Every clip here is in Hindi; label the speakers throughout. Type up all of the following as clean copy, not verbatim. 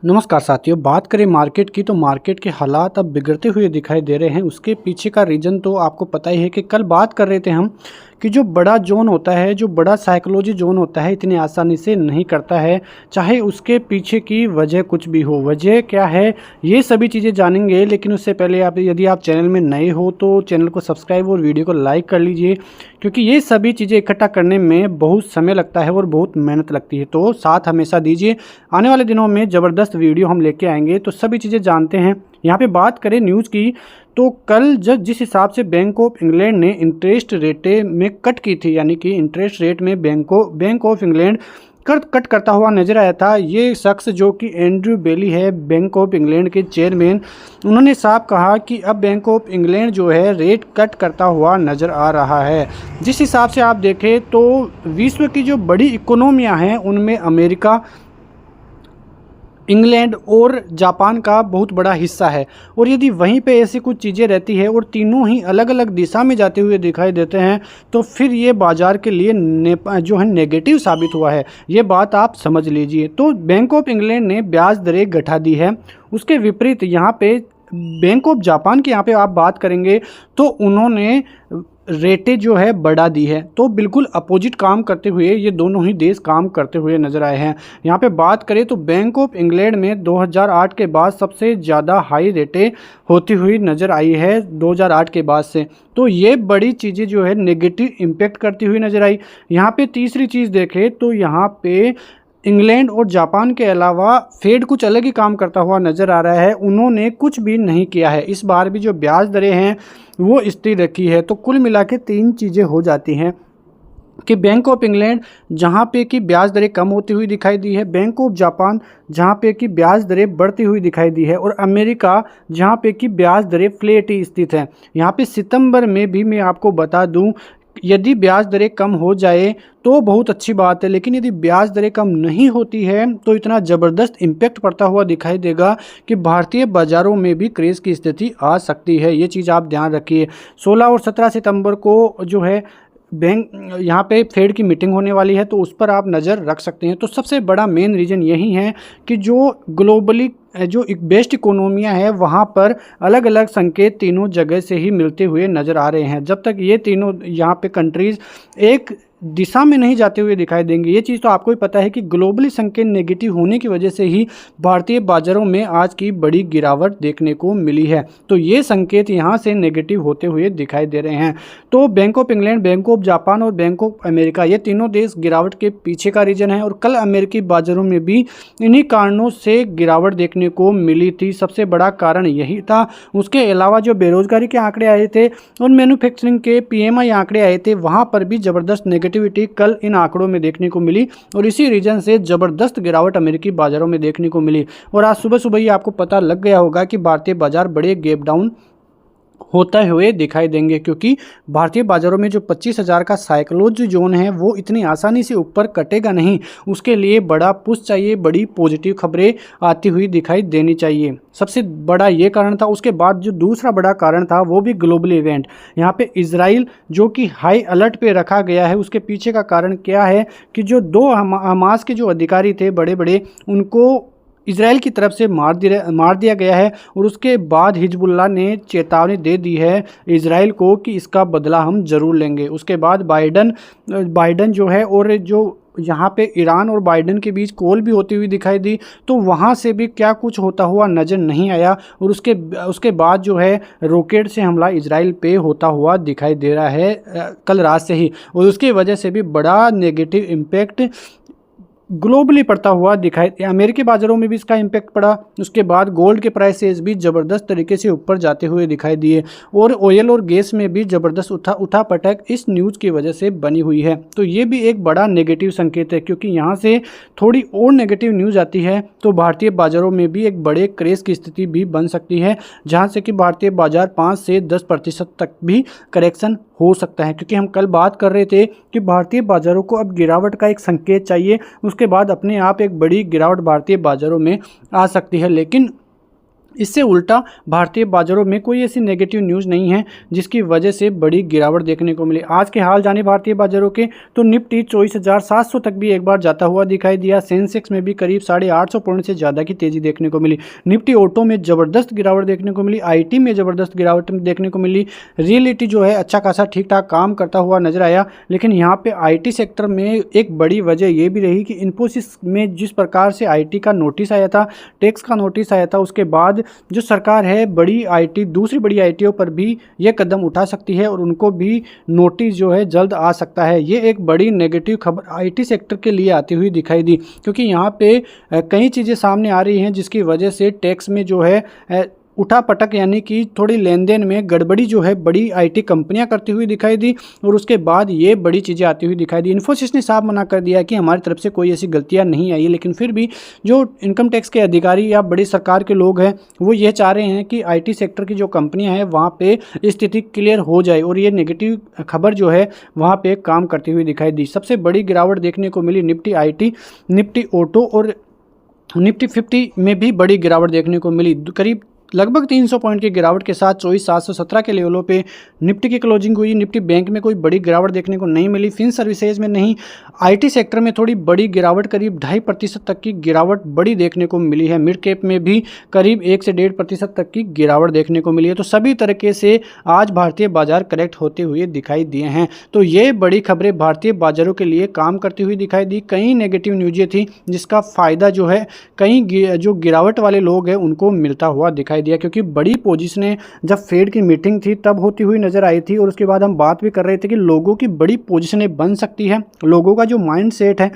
Speaker 1: नमस्कार साथियों, बात करें मार्केट की तो मार्केट के हालात अब बिगड़ते हुए दिखाई दे रहे हैं। उसके पीछे का रीज़न तो आपको पता ही है कि कल बात कर रहे थे हम कि जो बड़ा जोन होता है, जो बड़ा साइकोलॉजी जोन होता है, इतनी आसानी से नहीं करता है, चाहे उसके पीछे की वजह कुछ भी हो। वजह क्या है, ये सभी चीज़ें जानेंगे, लेकिन उससे पहले यदि आप चैनल में नए हो तो चैनल को सब्सक्राइब और वीडियो को लाइक कर लीजिए, क्योंकि ये सभी चीज़ें इकट्ठा करने में बहुत समय लगता है और बहुत मेहनत लगती है। तो साथ हमेशा दीजिए, आने वाले दिनों में ज़बरदस्त वीडियो हम लेके आएंगे। तो सभी चीज़ें जानते हैं। यहाँ पे बात करें न्यूज़ की तो कल जिस हिसाब से बैंक ऑफ इंग्लैंड ने इंटरेस्ट रेटे में कट की थी, यानी कि इंटरेस्ट रेट में बैंक ऑफ इंग्लैंड कट करता हुआ नजर आया था। ये शख्स जो कि एंड्रयू बेली है, बैंक ऑफ इंग्लैंड के चेयरमैन, उन्होंने साफ कहा कि अब बैंक ऑफ इंग्लैंड जो है रेट कट करता हुआ नज़र आ रहा है। जिस हिसाब से आप देखें तो विश्व की जो बड़ी इकोनॉमियां हैं उनमें अमेरिका, इंग्लैंड और जापान का बहुत बड़ा हिस्सा है। और यदि वहीं पे ऐसी कुछ चीज़ें रहती है और तीनों ही अलग अलग दिशा में जाते हुए दिखाई देते हैं तो फिर ये बाज़ार के लिए जो है नेगेटिव साबित हुआ है। ये बात आप समझ लीजिए। तो बैंक ऑफ इंग्लैंड ने ब्याज दरें घटा दी है। उसके विपरीत यहाँ पे बैंक ऑफ जापान की यहाँ पे आप बात करेंगे तो उन्होंने रेटें जो है बढ़ा दी है। तो बिल्कुल अपोजिट काम करते हुए ये दोनों ही देश काम करते हुए नजर आए हैं। यहाँ पे बात करें तो बैंक ऑफ इंग्लैंड में 2008 के बाद सबसे ज़्यादा हाई रेटें होती हुई नज़र आई है 2008 के बाद से। तो ये बड़ी चीज़ें जो है नेगेटिव इम्पेक्ट करती हुई नज़र आई। यहाँ पे तीसरी चीज़ देखें तो यहाँ पे इंग्लैंड और जापान के अलावा फेड कुछ अलग ही काम करता हुआ नज़र आ रहा है। उन्होंने कुछ भी नहीं किया है। इस बार भी जो ब्याज दरें हैं वो स्थिर रखी है। तो कुल मिला के तीन चीज़ें हो जाती हैं कि बैंक ऑफ इंग्लैंड जहाँ पे कि ब्याज दरें कम होती हुई दिखाई दी है, बैंक ऑफ जापान जहाँ पे कि ब्याज दरें बढ़ती हुई दिखाई दी है, और अमेरिका जहाँ पे कि ब्याज दरें फ्लैट ही स्थित हैं। यहाँ पे सितंबर में भी मैं आपको बता दूँ, यदि ब्याज दरें कम हो जाए तो बहुत अच्छी बात है, लेकिन यदि ब्याज दरें कम नहीं होती है तो इतना ज़बरदस्त इम्पैक्ट पड़ता हुआ दिखाई देगा कि भारतीय बाज़ारों में भी क्रेज़ की स्थिति आ सकती है। ये चीज़ आप ध्यान रखिए। 16 और 17 सितंबर को जो है बैंक यहाँ पे फेड की मीटिंग होने वाली है, तो उस पर आप नज़र रख सकते हैं। तो सबसे बड़ा मेन रीज़न यही है कि जो ग्लोबली जो एक बेस्ट इकोनॉमियाँ है वहाँ पर अलग अलग संकेत तीनों जगह से ही मिलते हुए नज़र आ रहे हैं। जब तक ये तीनों यहाँ पे कंट्रीज़ एक दिशा में नहीं जाते हुए दिखाई देंगे, ये चीज़ तो आपको ही पता है कि ग्लोबली संकेत नेगेटिव होने की वजह से ही भारतीय बाज़ारों में आज की बड़ी गिरावट देखने को मिली है। तो ये संकेत यहाँ से नेगेटिव होते हुए दिखाई दे रहे हैं। तो bank of England, bank of Japan और बैंक ऑफ अमेरिका, ये तीनों देश गिरावट के पीछे का रीज़न है। और कल अमेरिकी बाज़ारों में भी इन्हीं कारणों से गिरावट देखने को मिली थी। सबसे बड़ा कारण यही था। उसके अलावा जो बेरोजगारी के आंकड़े आए थे और मैन्युफैक्चरिंग के PMI आंकड़े आए थे, वहाँ पर भी ज़बरदस्त नेगेटिविटी कल इन आंकड़ों में देखने को मिली, और इसी रीजन से ज़बरदस्त गिरावट अमेरिकी बाज़ारों में देखने को मिली। और आज सुबह सुबह ही आपको पता लग गया होगा कि भारतीय बाज़ार बड़े गैप डाउन होते हुए दिखाई देंगे, क्योंकि भारतीय बाज़ारों में जो 25,000 का साइकोलॉजी जोन है वो इतनी आसानी से ऊपर कटेगा नहीं। उसके लिए बड़ा पुश चाहिए, बड़ी पॉजिटिव खबरें आती हुई दिखाई देनी चाहिए। सबसे बड़ा ये कारण था। उसके बाद जो दूसरा बड़ा कारण था वो भी ग्लोबल इवेंट। यहाँ पे इजराइल जो कि हाई अलर्ट पे रखा गया है, उसके पीछे का कारण क्या है कि जो दो हमास के जो अधिकारी थे बड़े बड़े, उनको इजराइल की तरफ से मार दिया गया है। और उसके बाद हिजबुल्लाह ने चेतावनी दे दी है इजराइल को कि इसका बदला हम ज़रूर लेंगे। उसके बाद बाइडन जो है, और जो यहाँ पे ईरान और बाइडन के बीच कॉल भी होती हुई दिखाई दी, तो वहाँ से भी क्या कुछ होता हुआ नज़र नहीं आया। और उसके बाद जो है रॉकेट से हमला इजराइल पे होता हुआ दिखाई दे रहा है कल रात से ही, और उसकी वजह से भी बड़ा नेगेटिव इम्पैक्ट ग्लोबली पड़ता हुआ दिखाई, अमेरिकी बाज़ारों में भी इसका इम्पैक्ट पड़ा। उसके बाद गोल्ड के प्राइसेस भी ज़बरदस्त तरीके से ऊपर जाते हुए दिखाई दिए, और ऑयल और गैस में भी ज़बरदस्त उठापटक इस न्यूज़ की वजह से बनी हुई है। तो ये भी एक बड़ा नेगेटिव संकेत है, क्योंकि यहाँ से थोड़ी और नेगेटिव न्यूज़ आती है तो भारतीय बाज़ारों में भी एक बड़े क्रेज़ की स्थिति भी बन सकती है, जहाँ से कि भारतीय बाज़ार 5 से 10% तक भी करेक्शन हो सकता है। क्योंकि हम कल बात कर रहे थे कि भारतीय बाज़ारों को अब गिरावट का एक संकेत चाहिए, उसके बाद अपने आप एक बड़ी गिरावट भारतीय बाज़ारों में आ सकती है। लेकिन इससे उल्टा भारतीय बाजारों में कोई ऐसी नेगेटिव न्यूज़ नहीं है जिसकी वजह से बड़ी गिरावट देखने को मिली। आज के हाल जाने भारतीय बाजारों के, तो निफ्टी 24,700 तक भी एक बार जाता हुआ दिखाई दिया। सेंसेक्स में भी करीब 850 पॉइंट से ज़्यादा की तेज़ी देखने को मिली। निफ्टी ऑटो में ज़बरदस्त गिरावट देखने को मिली, आईटी में ज़बरदस्त गिरावट देखने को मिली। रियलिटी जो है अच्छा खासा ठीक ठाक काम करता हुआ नजर आया, लेकिन यहाँ पे आईटी सेक्टर में एक बड़ी वजह ये भी रही कि इन्फोसिस में जिस प्रकार से आईटी का नोटिस आया था, टैक्स का नोटिस आया था, उसके बाद जो सरकार है बड़ी आईटी, दूसरी बड़ी आईटीओ पर भी ये कदम उठा सकती है और उनको भी नोटिस जो है जल्द आ सकता है। ये एक बड़ी नेगेटिव खबर आईटी सेक्टर के लिए आती हुई दिखाई दी, क्योंकि यहाँ पे कई चीज़ें सामने आ रही हैं जिसकी वजह से टैक्स में जो है उठापटक यानी कि थोड़ी लेन देन में गड़बड़ी जो है बड़ी आईटी कंपनियां करती हुई दिखाई दी, और उसके बाद ये बड़ी चीज़ें आती हुई दिखाई दी। इन्फोसिस ने साफ मना कर दिया कि हमारी तरफ से कोई ऐसी गलतियां नहीं आई, लेकिन फिर भी जो इनकम टैक्स के अधिकारी या बड़ी सरकार के लोग हैं वो ये चाह रहे हैं कि आईटी सेक्टर की जो कंपनियाँ हैं वहाँ पर स्थिति क्लियर हो जाए और ये नेगेटिव खबर जो है वहाँ पर काम करती हुई दिखाई दी। सबसे बड़ी गिरावट देखने को मिली निफ्टी आईटी, निफ्टी ऑटो और निफ्टी 50 में भी बड़ी गिरावट देखने को मिली। करीब लगभग 300 पॉइंट की गिरावट के साथ 24,717 के लेवलों पे निफ्टी की क्लोजिंग हुई। निफ्टी बैंक में कोई बड़ी गिरावट देखने को नहीं मिली, फिन सर्विसेज में नहीं। आईटी सेक्टर में थोड़ी बड़ी गिरावट, करीब 2.5% तक की गिरावट बड़ी देखने को मिली है। मिड कैप में भी करीब 1 से 1.5% तक की गिरावट देखने को मिली है। तो सभी तरीके से आज भारतीय बाजार करेक्ट होते हुए दिखाई दिए हैं। तो ये बड़ी खबरें भारतीय बाजारों के लिए काम करती हुई दिखाई दी। कई नेगेटिव न्यूज़ें थी जिसका फ़ायदा जो है कई जो गिरावट वाले लोग हैं उनको मिलता हुआ दिखाई दिया, क्योंकि बड़ी पोजीशनें जब फेड की मीटिंग थी तब होती हुई नजर आई थी, और उसके बाद हम बात भी कर रहे थे कि लोगों की बड़ी पोजीशनें बन सकती है। लोगों का जो माइंड सेट है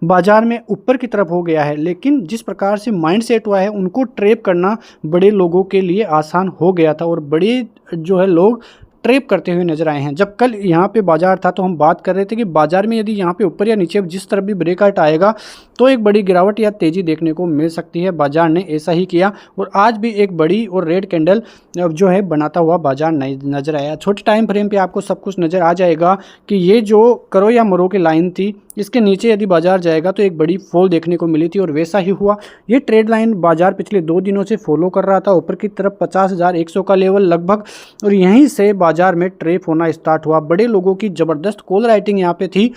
Speaker 1: बाजार में ऊपर की तरफ हो गया है, लेकिन जिस प्रकार से माइंड सेट हुआ है उनको ट्रेप करना बड़े लोगों के लिए आसान हो गया था, और बड़े जो है लोग ट्रेप करते हुए नजर आए हैं। जब कल यहाँ पे बाजार था तो हम बात कर रहे थे कि बाजार में यदि यहाँ पे ऊपर या नीचे जिस तरफ भी ब्रेकआउट आएगा तो एक बड़ी गिरावट या तेजी देखने को मिल सकती है। बाजार ने ऐसा ही किया और आज भी एक बड़ी और रेड कैंडल जो है बनाता हुआ बाजार नजर आया। छोटे टाइम फ्रेम पे आपको सब कुछ नजर आ जाएगा कि ये जो करो या मरो की लाइन थी इसके नीचे यदि बाजार जाएगा तो एक बड़ी फॉल देखने को मिली थी, और वैसा ही हुआ। ये ट्रेड लाइन बाजार पिछले 2 दिनों से फॉलो कर रहा था ऊपर की तरफ 50,100 का लेवल लगभग, और यहीं से बाजार में ट्रेप होना स्टार्ट हुआ। बड़े लोगों की ज़बरदस्त कॉल राइटिंग यहाँ पे थी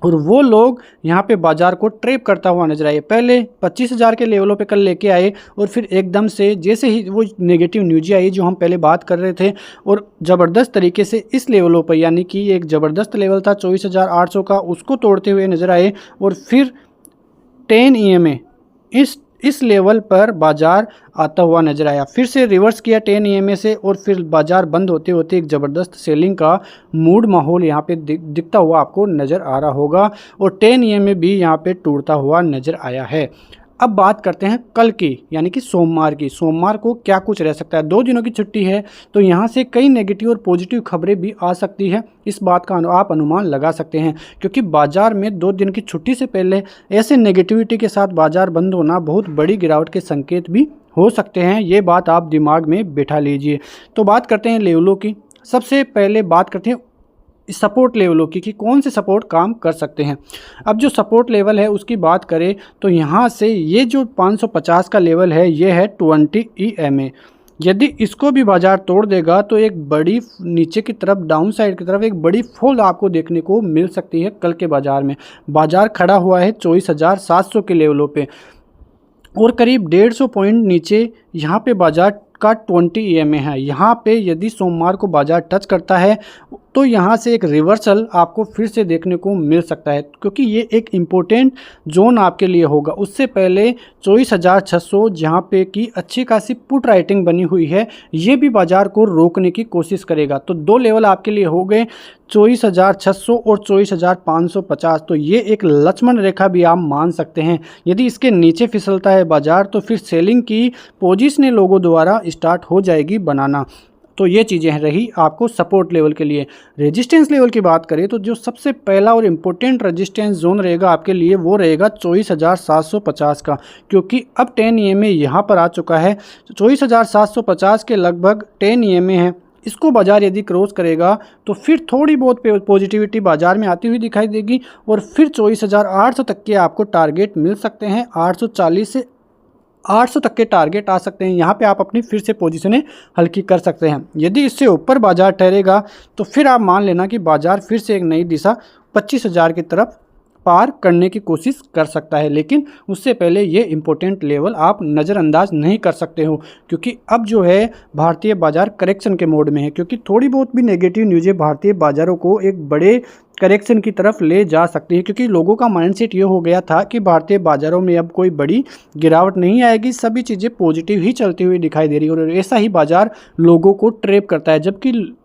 Speaker 1: और वो लोग यहाँ पे बाजार को ट्रेप करता हुआ नजर आए। पहले 25,000 के लेवलों पे कल लेके आए और फिर एकदम से जैसे ही वो नेगेटिव न्यूज़ आई जो हम पहले बात कर रहे थे, और ज़बरदस्त तरीके से इस लेवलों पर यानी कि एक ज़बरदस्त लेवल था 24,800 का, उसको तोड़ते हुए नजर आए, और फिर 10 EMA इस लेवल पर बाजार आता हुआ नजर आया। फिर से रिवर्स किया 10 EMA से, और फिर बाजार बंद होते होते एक ज़बरदस्त सेलिंग का मूड माहौल यहाँ पे दिखता हुआ आपको नज़र आ रहा होगा, और 10 EMA भी यहाँ पे टूटता हुआ नज़र आया है। अब बात करते हैं कल की यानी कि सोमवार की। सोमवार को क्या कुछ रह सकता है। 2 दिनों की छुट्टी है तो यहाँ से कई नेगेटिव और पॉजिटिव खबरें भी आ सकती है। इस बात का आप अनुमान लगा सकते हैं, क्योंकि बाजार में 2 दिन की छुट्टी से पहले ऐसे नेगेटिविटी के साथ बाजार बंद होना बहुत बड़ी गिरावट के संकेत भी हो सकते हैं। ये बात आप दिमाग में बैठा लीजिए। तो बात करते हैं लेवलों की। सबसे पहले बात करते हैं सपोर्ट लेवलों की कि कौन से सपोर्ट काम कर सकते हैं। अब जो सपोर्ट लेवल है उसकी बात करें तो यहाँ से ये जो 550 का लेवल है ये है 20 EMA। यदि इसको भी बाजार तोड़ देगा तो एक बड़ी नीचे की तरफ डाउन साइड की तरफ एक बड़ी फॉल आपको देखने को मिल सकती है। कल के बाजार में बाजार खड़ा हुआ है 24,700 के लेवलों पे, और करीब 150 पॉइंट नीचे यहाँ पे बाजार का 20 EMA है। यहाँ पे यदि सोमवार को बाजार टच करता है तो यहाँ से एक रिवर्सल आपको फिर से देखने को मिल सकता है, क्योंकि ये एक इम्पोर्टेंट जोन आपके लिए होगा। उससे पहले 24,600 जहाँ पे की अच्छी खासी पुट राइटिंग बनी हुई है, ये भी बाजार को रोकने की कोशिश करेगा। तो 2 लेवल आपके लिए हो गए 24,600 और 24,550। तो ये एक लक्ष्मण रेखा भी आप मान सकते हैं। यदि इसके नीचे फिसलता है बाजार तो फिर सेलिंग की पोजीशन लोगों द्वारा स्टार्ट हो जाएगी बनाना। तो ये चीज़ें रही आपको सपोर्ट लेवल के लिए। रेजिस्टेंस लेवल की बात करें तो जो सबसे पहला और इम्पोर्टेंट रेजिस्टेंस जोन रहेगा आपके लिए वो रहेगा 24,750 का, क्योंकि अब 10 EMA यहाँ पर आ चुका है। 24,750 के लगभग 10 EMA है। इसको बाजार यदि क्रॉस करेगा तो फिर थोड़ी बहुत पॉजिटिविटी बाजार में आती हुई दिखाई देगी, और फिर 24,800 तक के आपको टारगेट मिल सकते हैं। 840 से 800 तक के टारगेट आ सकते हैं। यहाँ पे आप अपनी फिर से पोजीशनें हल्की कर सकते हैं। यदि इससे ऊपर बाजार ठहरेगा तो फिर आप मान लेना कि बाजार फिर से एक नई दिशा 25,000 की तरफ पार करने की कोशिश कर सकता है, लेकिन उससे पहले ये इम्पोर्टेंट लेवल आप नज़रअंदाज नहीं कर सकते हो, क्योंकि अब जो है भारतीय बाजार करेक्शन के मोड में है। क्योंकि थोड़ी बहुत भी नेगेटिव न्यूज़ें भारतीय बाज़ारों को एक बड़े करेक्शन की तरफ ले जा सकती है, क्योंकि लोगों का माइंडसेट ये हो गया था कि भारतीय बाज़ारों में अब कोई बड़ी गिरावट नहीं आएगी, सभी चीज़ें पॉजिटिव ही चलती हुई दिखाई दे रही है। और ऐसा ही बाज़ार लोगों को ट्रैप करता है। जबकि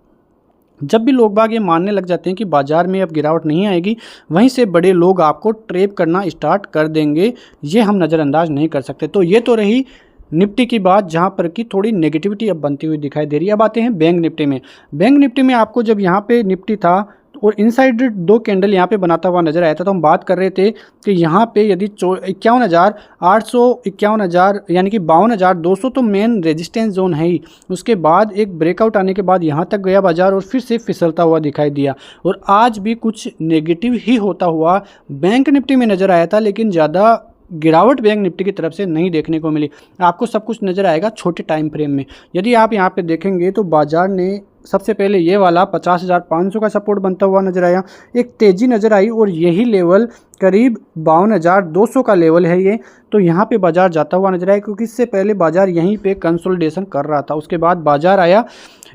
Speaker 1: जब भी लोग बाग ये मानने लग जाते हैं कि बाज़ार में अब गिरावट नहीं आएगी, वहीं से बड़े लोग आपको ट्रैप करना स्टार्ट कर देंगे। ये हम नज़रअंदाज नहीं कर सकते। तो ये तो रही निफ्टी की बात, जहां पर कि थोड़ी नेगेटिविटी अब बनती हुई दिखाई दे रही है। अब आते हैं बैंक निफ्टी में। बैंक निफ्टी में आपको जब यहाँ पे निफ्टी था और इनसाइड 2 कैंडल यहाँ पे बनाता हुआ नजर आया था, तो हम बात कर रहे थे कि यहाँ पे यदि 51,800 51,000 यानी कि 52,200 तो मेन रेजिस्टेंस जोन है ही। उसके बाद एक ब्रेकआउट आने के बाद यहाँ तक गया बाजार और फिर से फिसलता हुआ दिखाई दिया। और आज भी कुछ नेगेटिव ही होता हुआ बैंक निफ्टी में नज़र आया था, लेकिन ज़्यादा गिरावट बैंक निफ्टी की तरफ से नहीं देखने को मिली। आपको सब कुछ नज़र आएगा छोटे टाइम फ्रेम में। यदि आप यहाँ पे देखेंगे तो बाजार ने सबसे पहले ये वाला 50,500 का सपोर्ट बनता हुआ नजर आया, एक तेज़ी नज़र आई और यही लेवल करीब 52,200 का लेवल है ये। तो यहाँ पे बाजार जाता हुआ नजर आया, क्योंकि इससे पहले बाजार यहीं पे कंसोलिडेशन कर रहा था। उसके बाद बाजार आया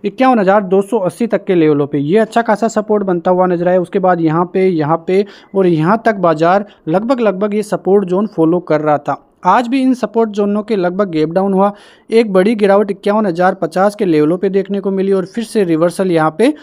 Speaker 1: 51,280 तक के लेवलों पे, ये अच्छा खासा सपोर्ट बनता हुआ नजर आया। उसके बाद यहाँ पे और यहाँ तक बाजार लगभग ये सपोर्ट जोन फॉलो कर रहा था। आज भी इन सपोर्ट जोनों के लगभग गैप डाउन हुआ, एक बड़ी गिरावट 51,050 के लेवलों पे देखने को मिली और फिर से रिवर्सल यहाँ पे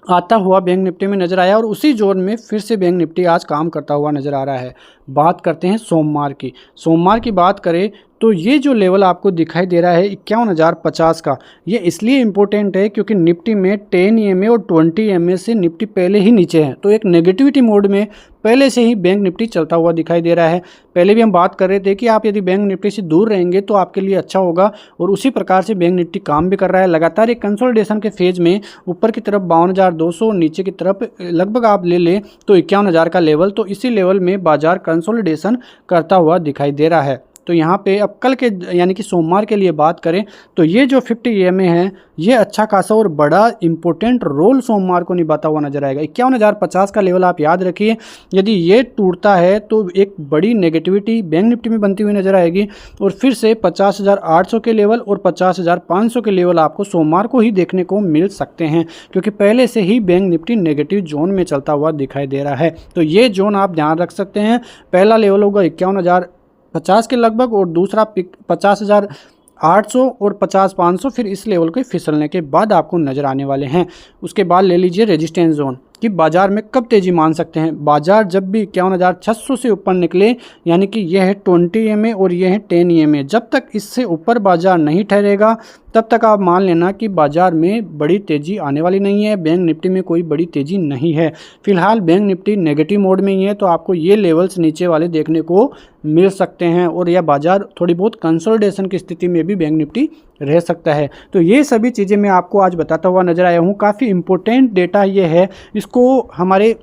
Speaker 1: आता हुआ बैंक निफ्टी में नज़र आया और उसी जोन में फिर से बैंक निफ्टी आज काम करता हुआ नज़र आ रहा है। बात करते हैं सोमवार की। सोमवार की बात करें तो ये जो लेवल आपको दिखाई दे रहा है 51,050 का, ये इसलिए इम्पोर्टेंट है क्योंकि निफ्टी में 10 EMA और 20 EMA से निफ्टी पहले ही नीचे है। तो एक नेगेटिविटी मोड में पहले से ही बैंक निफ्टी चलता हुआ दिखाई दे रहा है। पहले भी हम बात कर रहे थे कि आप यदि बैंक निफ्टी से दूर रहेंगे तो आपके लिए अच्छा होगा, और उसी प्रकार से बैंक निफ्टी काम भी कर रहा है। लगातार एक कंसोलिडेशन के फेज में ऊपर की तरफ 52,200, नीचे की तरफ लगभग आप ले लें तो 51,000 का लेवल, तो इसी लेवल में बाजार कंसोलिडेशन करता हुआ दिखाई दे रहा है। तो यहाँ पे अब कल के यानी कि सोमवार के लिए बात करें तो ये जो 50 EMA है, ये अच्छा खासा और बड़ा इंपॉर्टेंट रोल सोमवार को निभाता हुआ नजर आएगा। 51,050 का लेवल आप याद रखिए, यदि ये टूटता है तो एक बड़ी नेगेटिविटी बैंक निफ्टी में बनती हुई नजर आएगी और फिर से 50,800 के लेवल और 50,500 के लेवल आपको सोमवार को ही देखने को मिल सकते हैं, क्योंकि पहले से ही बैंक निफ्टी नेगेटिव जोन में चलता हुआ दिखाई दे रहा है। तो ये जोन आप ध्यान रख सकते हैं। पहला लेवल होगा 51,050 के लगभग और दूसरा 50,800 और 50,500, फिर इस लेवल के फिसलने के बाद आपको नज़र आने वाले हैं। उसके बाद ले लीजिए रेजिस्टेंस जोन कि बाजार में कब तेजी मान सकते हैं। बाजार जब भी 51,600 से ऊपर निकले, यानी कि यह है 20 EMA और यह है 10 EMA, जब तक इससे ऊपर बाजार नहीं ठहरेगा तब तक आप मान लेना कि बाजार में बड़ी तेज़ी आने वाली नहीं है। बैंक निफ्टी में कोई बड़ी तेज़ी नहीं है। फिलहाल बैंक निफ्टी नेगेटिव मोड में ही है, तो आपको ये लेवल्स नीचे वाले देखने को मिल सकते हैं और यह बाजार थोड़ी बहुत कंसोलिडेशन की स्थिति में भी बैंक निफ्टी रह सकता है। तो ये सभी चीज़ें मैं आपको आज बताता हुआ नजर आया हूँ। काफ़ी इंपॉर्टेंट डेटा ये है, इसको हमारे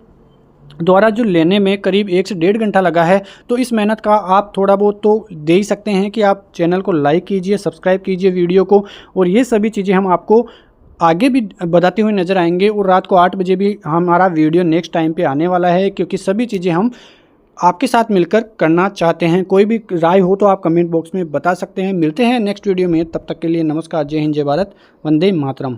Speaker 1: द्वारा जो लेने में करीब 1 से 1.5 घंटा लगा है। तो इस मेहनत का आप थोड़ा बहुत तो दे ही सकते हैं कि आप चैनल को लाइक कीजिए, सब्सक्राइब कीजिए वीडियो को, और ये सभी चीज़ें हम आपको आगे भी बताते हुए नज़र आएंगे। और रात को 8 बजे भी हमारा वीडियो नेक्स्ट टाइम पे आने वाला है, क्योंकि सभी चीज़ें हम आपके साथ मिलकर करना चाहते हैं। कोई भी राय हो तो आप कमेंट बॉक्स में बता सकते हैं। मिलते हैं नेक्स्ट वीडियो में, तब तक के लिए नमस्कार, जय हिंद, जय भारत, वंदे मातरम।